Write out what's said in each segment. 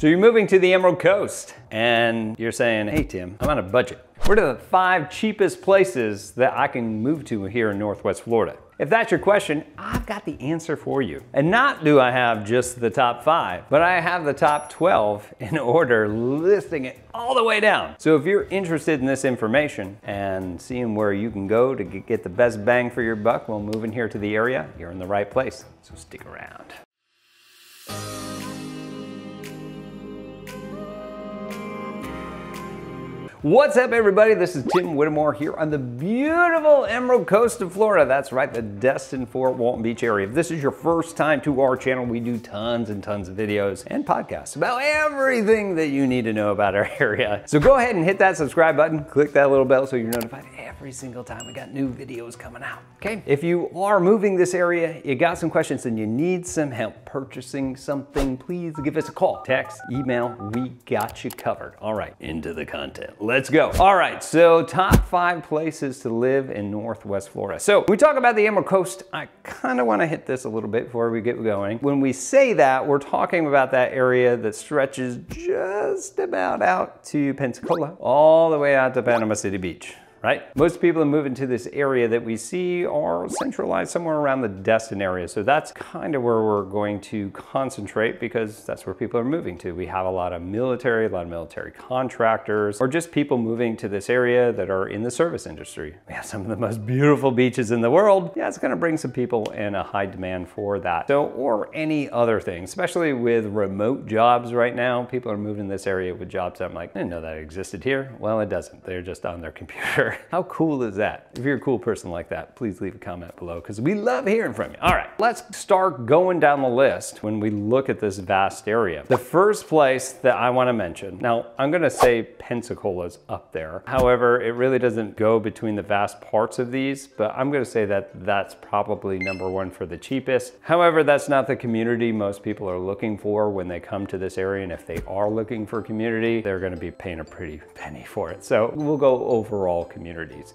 So you're moving to the Emerald Coast and you're saying, hey Tim, I'm on a budget. What are the 5 cheapest places that I can move to here in Northwest Florida? If that's your question, I've got the answer for you. And not do I have just the top 5, but I have the top 12 in order, listing it all the way down. So if you're interested in this information and seeing where you can go to get the best bang for your buck while moving here to the area, you're in the right place. So stick around. What's up everybody, this is Tim Whittemore here on the beautiful Emerald Coast of Florida. That's right, the Destin-Fort Walton Beach area. If this is your first time to our channel, we do tons and tons of videos and podcasts about everything that you need to know about our area. So go ahead and hit that subscribe button, click that little bell so you're notified every single time we got new videos coming out, okay? If you are moving this area, you got some questions and you need some help purchasing something, please give us a call, text, email, we got you covered. All right, into the content. Let's go. All right, so top 5 places to live in Northwest Florida. So when we talk about the Emerald Coast, I kind of want to hit this a little bit before we get going. When we say that, we're talking about that area that stretches just about out to Pensacola, all the way out to Panama City Beach. Right? Most people moving to this area that we see are centralized somewhere around the Destin area. So that's kind of where we're going to concentrate because that's where people are moving to. We have a lot of military contractors, or just people moving to this area that are in the service industry. We have some of the most beautiful beaches in the world. Yeah, it's gonna bring some people and a high demand for that. So, or any other thing, especially with remote jobs right now, people are moving this area with jobs that I'm like, I didn't know that existed here. Well, it doesn't. They're just on their computer. How cool is that? If you're a cool person like that, please leave a comment below because we love hearing from you. All right, let's start going down the list when we look at this vast area. The first place that I want to mention, now I'm going to say Pensacola's up there. However, it really doesn't go between the vast parts of these, but I'm going to say that that's probably number 1 for the cheapest. However, that's not the community most people are looking for when they come to this area. And if they are looking for community, they're going to be paying a pretty penny for it. So we'll go overall communities.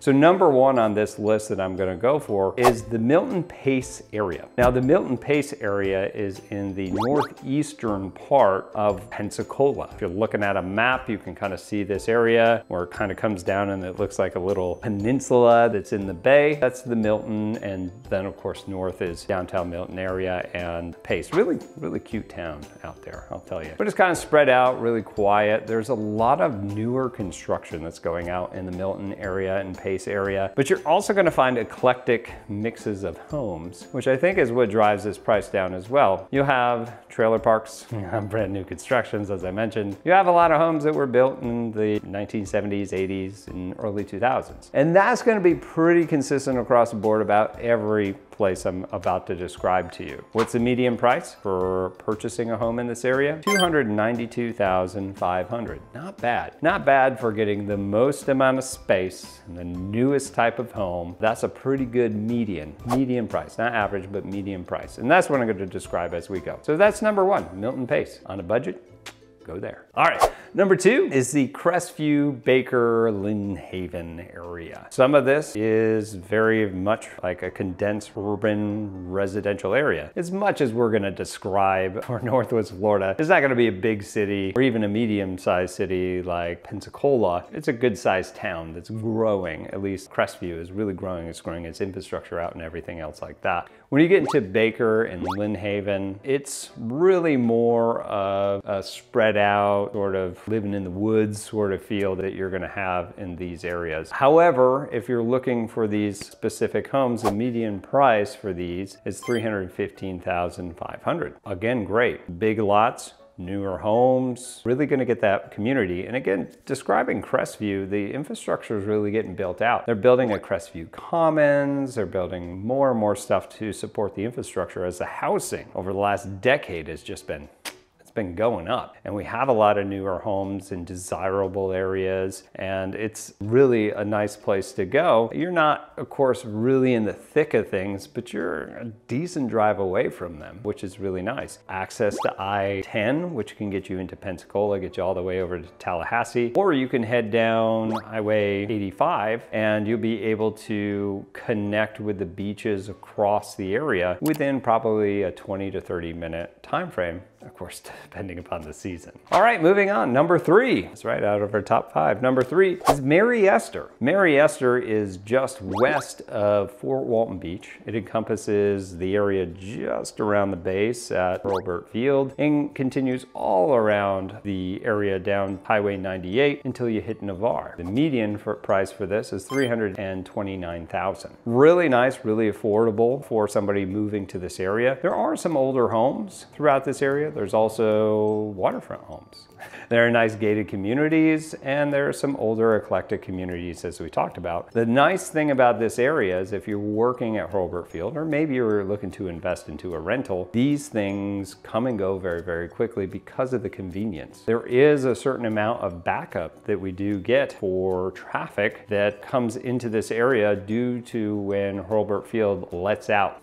So number 1 on this list that I'm going to go for is the Milton Pace area. Now the Milton Pace area is in the northeastern part of Pensacola. If you're looking at a map, you can kind of see this area where it kind of comes down and it looks like a little peninsula that's in the bay. That's the Milton, and then of course north is downtown Milton area and Pace. Really cute town out there, I'll tell you. But it's kind of spread out, really quiet. There's a lot of newer construction that's going out in the Milton area and Pace area, but you're also going to find eclectic mixes of homes, which I think is what drives this price down as well. You have trailer parks, you have brand new constructions, as I mentioned. You have a lot of homes that were built in the 1970s, 80s, and early 2000s. And that's going to be pretty consistent across the board about every place I'm about to describe to you. What's the median price for purchasing a home in this area? $292,500. Not bad. Not bad for getting the most amount of space and the newest type of home. That's a pretty good median price. Not average, but median price. And that's what I'm going to describe as we go. So that's number 1, Milton Pace. On a budget, go there. All right, number 2 is the Crestview, Baker, Lynn Haven area. Some of this is very much like a condensed urban residential area. As much as we're gonna describe for Northwest Florida, it's not gonna be a big city or even a medium-sized city like Pensacola. It's a good-sized town that's growing. At least Crestview is really growing. It's growing its infrastructure out and everything else like that. When you get into Baker and Lynn Haven, it's really more of a spread out, sort of living in the woods sort of feel that you're gonna have in these areas. However, if you're looking for these specific homes, the median price for these is $315,500. Again, great. Big lots, newer homes, really gonna get that community. And again, describing Crestview, the infrastructure is really getting built out. They're building a Crestview Commons, they're building more and more stuff to support the infrastructure as the housing over the last decade has just been going up. And we have a lot of newer homes in desirable areas, and it's really a nice place to go. You're not, of course, really in the thick of things, but you're a decent drive away from them, which is really nice. Access to I-10, which can get you into Pensacola, get you all the way over to Tallahassee, or you can head down Highway 85 and you'll be able to connect with the beaches across the area within probably a 20 to 30 minute time frame. of course, depending upon the season. All right, moving on. Number 3. That's right out of our top 5. Number 3 is Mary Esther. Mary Esther is just west of Fort Walton Beach. It encompasses the area just around the base at Hurlburt Field and continues all around the area down Highway 98 until you hit Navarre. The median price for this is $329,000. Really nice, really affordable for somebody moving to this area. There are some older homes throughout this area. There's also waterfront homes. There are nice gated communities, and there are some older eclectic communities, as we talked about. The nice thing about this area is if you're working at Hurlburt Field, or maybe you're looking to invest into a rental, these things come and go very, very quickly because of the convenience. There is a certain amount of backup that we do get for traffic that comes into this area due to when Hurlburt Field lets out.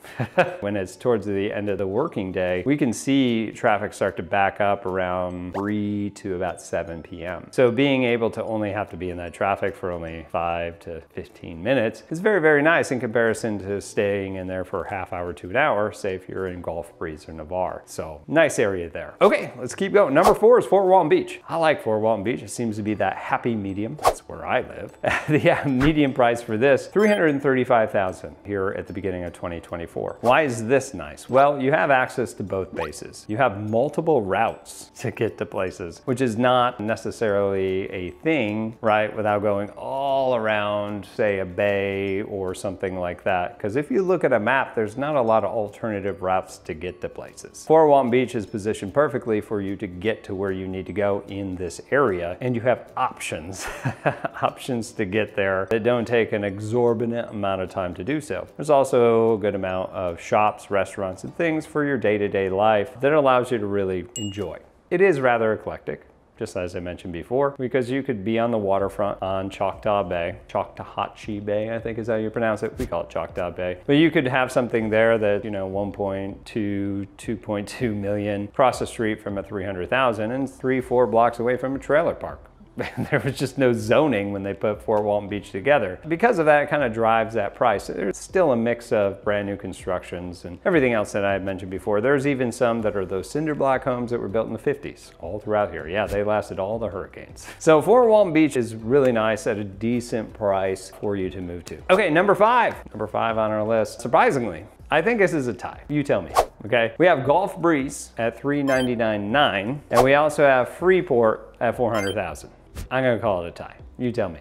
When it's towards the end of the working day, we can see traffic start to back up around 3 to about 7 p.m. So being able to only have to be in that traffic for only 5 to 15 minutes is very, very nice in comparison to staying in there for a half hour to an hour, say if you're in Gulf Breeze or Navarre. So nice area there. Okay, let's keep going. Number 4 is Fort Walton Beach. I like Fort Walton Beach. It seems to be that happy medium. That's where I live. The median price for this, $335,000 here at the beginning of 2024. Why is this nice? Well, you have access to both bases. You have multiple routes to get to places, which is not necessarily a thing, right, without going all around, say, a bay or something like that. Because if you look at a map, there's not a lot of alternative routes to get to places. Fort Walton Beach is positioned perfectly for you to get to where you need to go in this area, and you have options, options to get there that don't take an exorbitant amount of time to do so. There's also a good amount of shops, restaurants, and things for your day-to-day life that allows you to really enjoy. It is rather eclectic, just as I mentioned before, because you could be on the waterfront on Choctaw Bay. Choctawhatchee Bay, I think is how you pronounce it. We call it Choctaw Bay. But you could have something there that, 1.2, 2.2 million across the street from a 300,000 and 3-4 blocks away from a trailer park. There was just no zoning when they put Fort Walton Beach together. Because of that, it kind of drives that price. There's still a mix of brand new constructions and everything else that I had mentioned before. There's even some that are those cinder block homes that were built in the 50s, all throughout here. Yeah, they lasted all the hurricanes. So Fort Walton Beach is really nice at a decent price for you to move to. Okay, number 5. Number 5 on our list. Surprisingly, I think this is a tie. You tell me, okay? We have Gulf Breeze at $399,900, and we also have Freeport at $400,000. I'm gonna call it a tie. You tell me.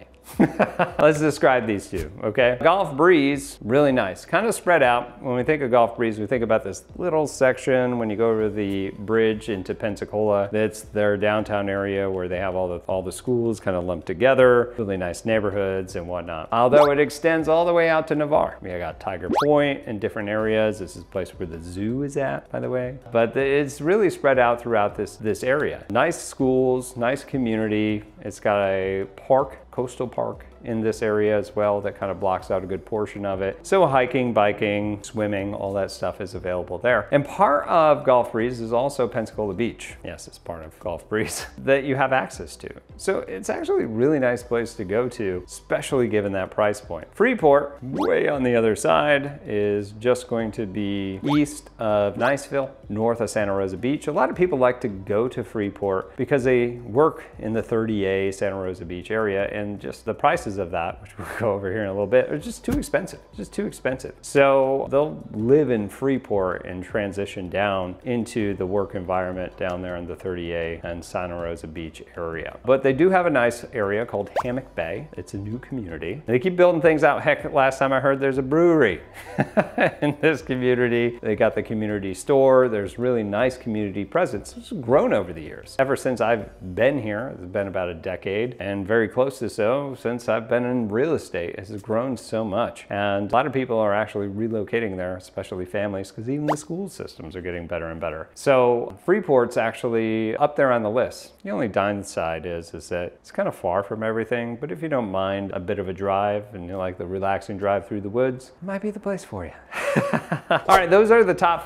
Let's describe these two, okay? Gulf Breeze, really nice. Kind of spread out. When we think of Gulf Breeze, we think about this little section when you go over the bridge into Pensacola. That's their downtown area where they have all the schools kind of lumped together, really nice neighborhoods and whatnot. Although it extends all the way out to Navarre. We got Tiger Point in different areas. This is a place where the zoo is at, by the way. But it's really spread out throughout this area. Nice schools, nice community. It's got a park, coastal park in this area as well that kind of blocks out a good portion of it. So hiking, biking, swimming, all that stuff is available there. And part of Gulf Breeze is also Pensacola Beach. Yes, it's part of Gulf Breeze that you have access to. So it's actually a really nice place to go to, especially given that price point. Freeport, way on the other side, is just going to be east of Niceville, north of Santa Rosa Beach. A lot of people like to go to Freeport because they work in the 30A Santa Rosa Beach area, and just the prices of that, which we'll go over here in a little bit, are just too expensive, just too expensive. So they'll live in Freeport and transition down into the work environment down there in the 30A and Santa Rosa Beach area. But they do have a nice area called Hammock Bay. It's a new community. They keep building things out. Heck, last time I heard there's a brewery in this community. They got the community store. There's really nice community presence. It's grown over the years. Ever since I've been here, it's been about a decade, and very close to so since I've been in real estate. It has grown so much, and a lot of people are actually relocating there, especially families, because even the school systems are getting better and better. So Freeport's actually up there on the list. The only downside is that it's kind of far from everything, but if you don't mind a bit of a drive and you like the relaxing drive through the woods, it might be the place for you. All right, those are the top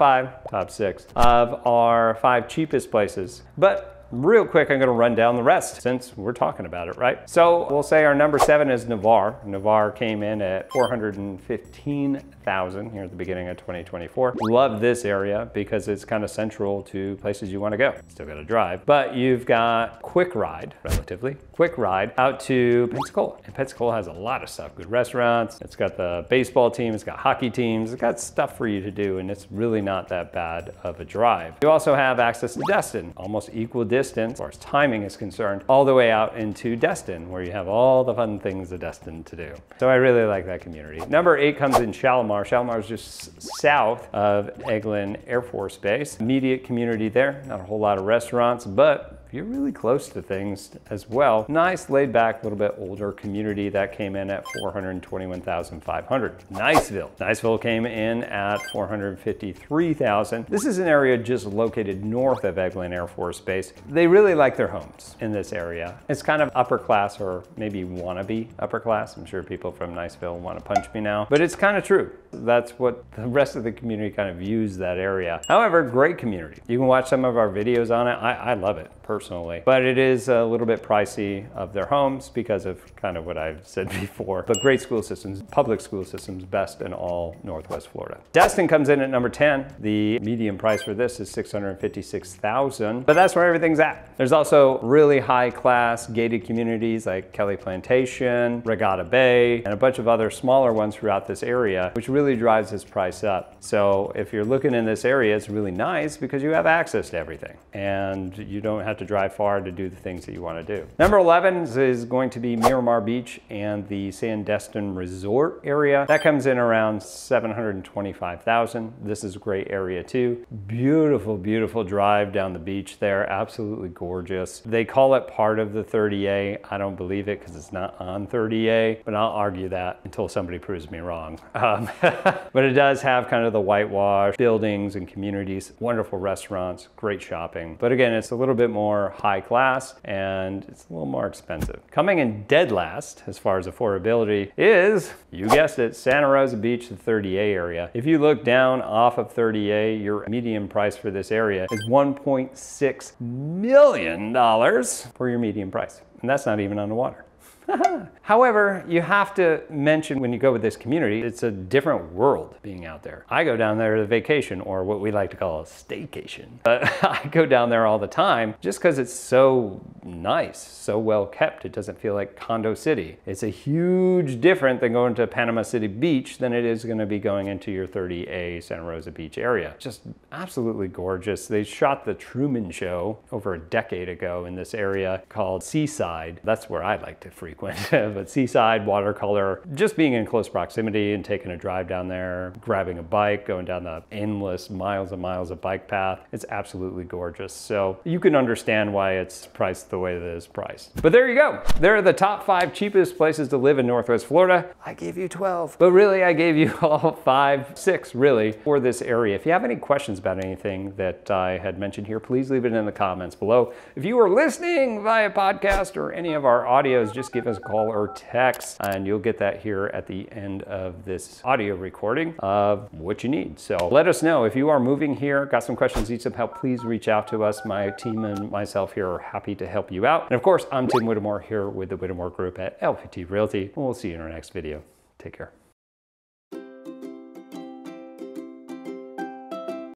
6 of our 5 cheapest places. But Real quick, I'm gonna run down the rest since we're talking about it, right? So we'll say our number 7 is Navarre. Navarre came in at 415,000 here at the beginning of 2024. Love this area because it's kind of central to places you want to go. Still got to drive, but you've got quick ride, relatively quick ride out to Pensacola. And Pensacola has a lot of stuff, good restaurants. It's got the baseball team, it's got hockey teams, it's got stuff for you to do, and it's really not that bad of a drive. You also have access to Destin, almost equal distance as far as timing is concerned, all the way out into Destin, where you have all the fun things of Destin to do. So I really like that community. Number 8 comes in Shalimar. Shalimar is just south of Eglin Air Force Base. Immediate community there, not a whole lot of restaurants, but you're really close to things as well. Nice laid back, little bit older community that came in at 421,500. Niceville came in at 453,000. This is an area just located north of Eglin Air Force Base. They really like their homes in this area. It's kind of upper class, or maybe wannabe upper class. I'm sure people from Niceville want to punch me now, but it's kind of true. That's what the rest of the community kind of views that area. However, great community. You can watch some of our videos on it. I love it personally, but it is a little bit pricey of their homes because of kind of what I've said before. But great school systems, public school systems, best in all Northwest Florida. Destin comes in at number 10. The median price for this is $656,000, but that's where everything's at. There's also really high class gated communities like Kelly Plantation, Regatta Bay, and a bunch of other smaller ones throughout this area, which really drives this price up. So if you're looking in this area, it's really nice because you have access to everything and you don't have to drive far to do the things that you want to do. Number 11 is going to be Miramar Beach and the Sandestin Resort area. That comes in around 725,000. This is a great area too. Beautiful, beautiful drive down the beach there. Absolutely gorgeous. They call it part of the 30A. I don't believe it because it's not on 30A, but I'll argue that until somebody proves me wrong. But it does have kind of the whitewash buildings and communities, wonderful restaurants, great shopping. But again, it's a little bit more high class and it's a little more expensive. Coming in dead last as far as affordability is, you guessed it, Santa Rosa Beach, the 30A area. If you look down off of 30A, your median price for this area is $1.6 million for your median price. And that's not even on the water. However, you have to mention when you go with this community, it's a different world being out there. I go down there to vacation, or what we like to call a staycation. But I go down there all the time just because it's so nice, so well kept. It doesn't feel like Condo City. It's a huge difference than going to Panama City Beach than it is going to be going into your 30A Santa Rosa Beach area. Just absolutely gorgeous. They shot the Truman Show over a decade ago in this area called Seaside. That's where I like to frequent. But Seaside, watercolor, just being in close proximity and taking a drive down there, grabbing a bike, going down the endless miles and miles of bike path. It's absolutely gorgeous. So you can understand why it's priced the way that it is priced. But there you go. There are the top 5 cheapest places to live in Northwest Florida. I gave you 12, but really I gave you all 5, 6 really for this area. If you have any questions about anything that I had mentioned here, please leave it in the comments below. If you are listening via podcast or any of our audios, just give us a call or text and you'll get that here at the end of this audio recording of what you need. So let us know if you are moving here, got some questions, need some help, please reach out to us. My team and myself here are happy to help you out. And of course, I'm Tim Whittemore here with the Whittemore Group at LPT Realty. We'll see you in our next video. Take care.